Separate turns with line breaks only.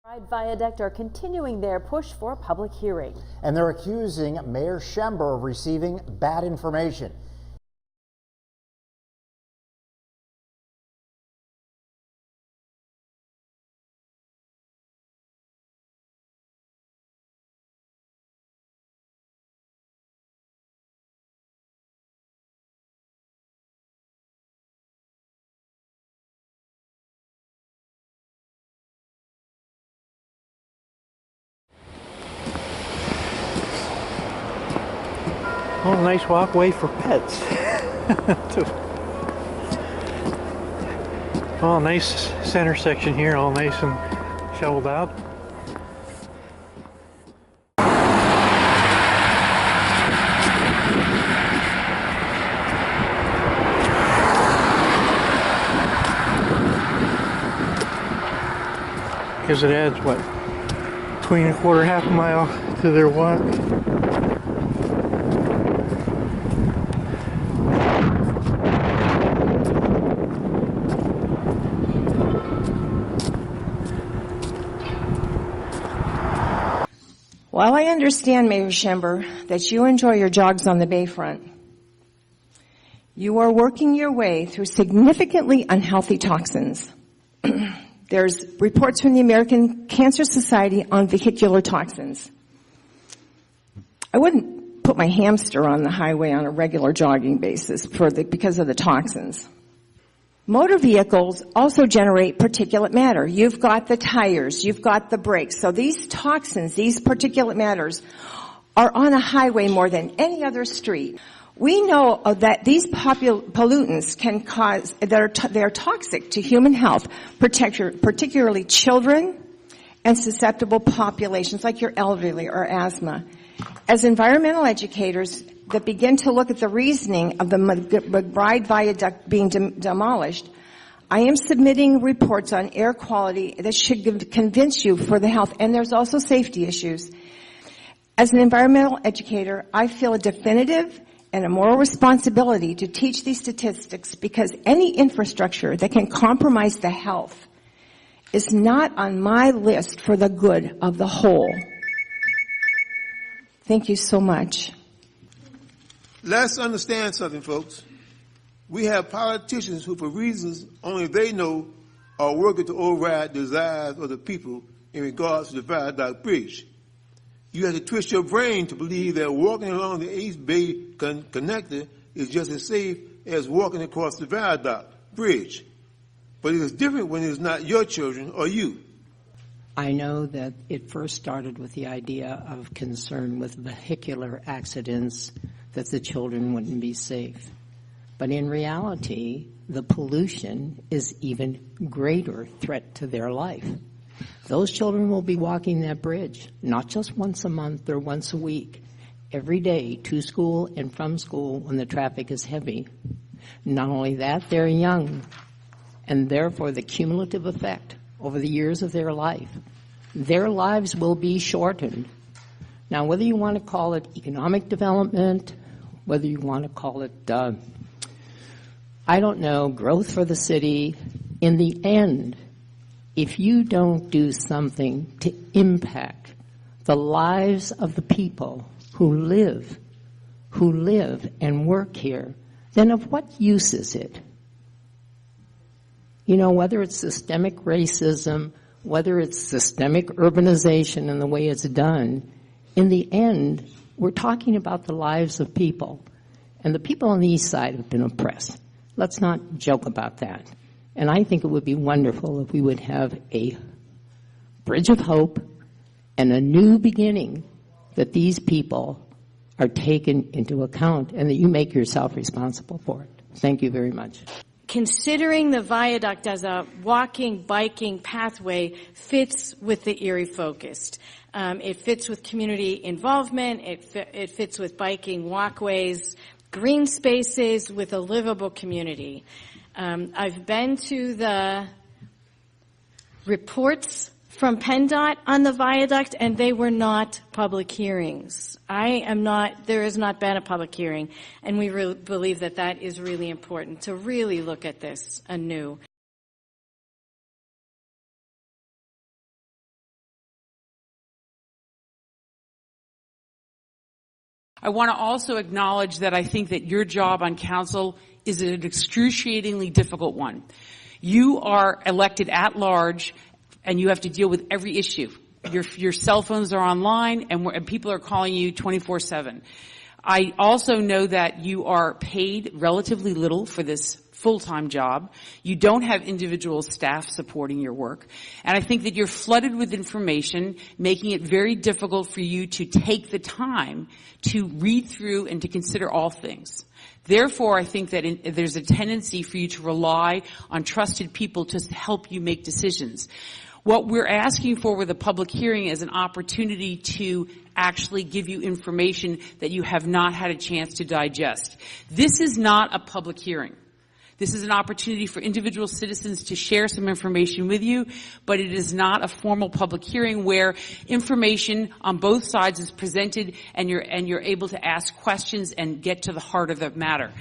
Pride Viaduct are continuing their push for a public hearing.
And they're accusing Mayor Schember of receiving bad information.
Oh, nice walkway for pets. Oh, nice center section here, all nice and shoveled out. Because it adds, what, between a quarter, half a mile to their walk.
While I understand, Mayor Schember, that you enjoy your jogs on the bayfront, you are working your way through significantly unhealthy toxins. There's reports from the American Cancer Society on vehicular toxins. I wouldn't put my hamster on the highway on a regular jogging basis because of the toxins. Motor vehicles also generate particulate matter. You've got the tires, you've got the brakes. So these toxins, these particulate matters, are on a highway more than any other street. We know that these pollutants can cause, they're toxic to human health, particularly children and susceptible populations like your elderly or asthma. As environmental educators that begin to look at the reasoning of the McBride Viaduct being demolished, I am submitting reports on air quality that should convince you for the health, and there's also safety issues. As an environmental educator, I feel a definitive and a moral responsibility to teach these statistics because any infrastructure that can compromise the health is not on my list for the good of the whole. Thank you so much.
Let's understand something, folks. We have politicians who, for reasons only they know, are working to override the desires of the people in regards to the Viaduct Bridge. You have to twist your brain to believe that walking along the East Bay connector is just as safe as walking across the Viaduct Bridge. But it is different when it is not your children or you.
I know that it first started with the idea of concern with vehicular accidents, that the children wouldn't be safe. But in reality, the pollution is even greater threat to their life. Those children will be walking that bridge, not just once a month or once a week, every day to school and from school when the traffic is heavy. Not only that, they're young, and therefore the cumulative effect over the years of their lives will be shortened. Now, whether you want to call it economic development, whether you want to call it, I don't know, growth for the city, in the end, if you don't do something to impact the lives of the people who live and work here, then of what use is it? You know, whether it's systemic racism, whether it's systemic urbanization and the way it's done, in the end, we're talking about the lives of people. And the people on the East Side have been oppressed. Let's not joke about that. And I think it would be wonderful if we would have a bridge of hope and a new beginning, that these people are taken into account and that you make yourself responsible for it. Thank you very much.
Considering the viaduct as a walking, biking pathway fits with the Erie Focused. It fits with community involvement. It fits with biking walkways, green spaces with a livable community. I've been to the reports from PennDOT on the viaduct, and they were not public hearings. There has not been a public hearing, and we really believe that that is really important to really look at this anew.
I want to also acknowledge that I think that your job on council is an excruciatingly difficult one. You are elected at large, and you have to deal with every issue. Your cell phones are online, and people are calling you 24/7. I also know that you are paid relatively little for this full-time job. You don't have individual staff supporting your work. And I think that you're flooded with information, making it very difficult for you to take the time to read through and to consider all things. Therefore, I think that there's a tendency for you to rely on trusted people to help you make decisions. What we're asking for with a public hearing is an opportunity to actually give you information that you have not had a chance to digest. This is not a public hearing. This is an opportunity for individual citizens to share some information with you, but it is not a formal public hearing where information on both sides is presented and you're able to ask questions and get to the heart of the matter.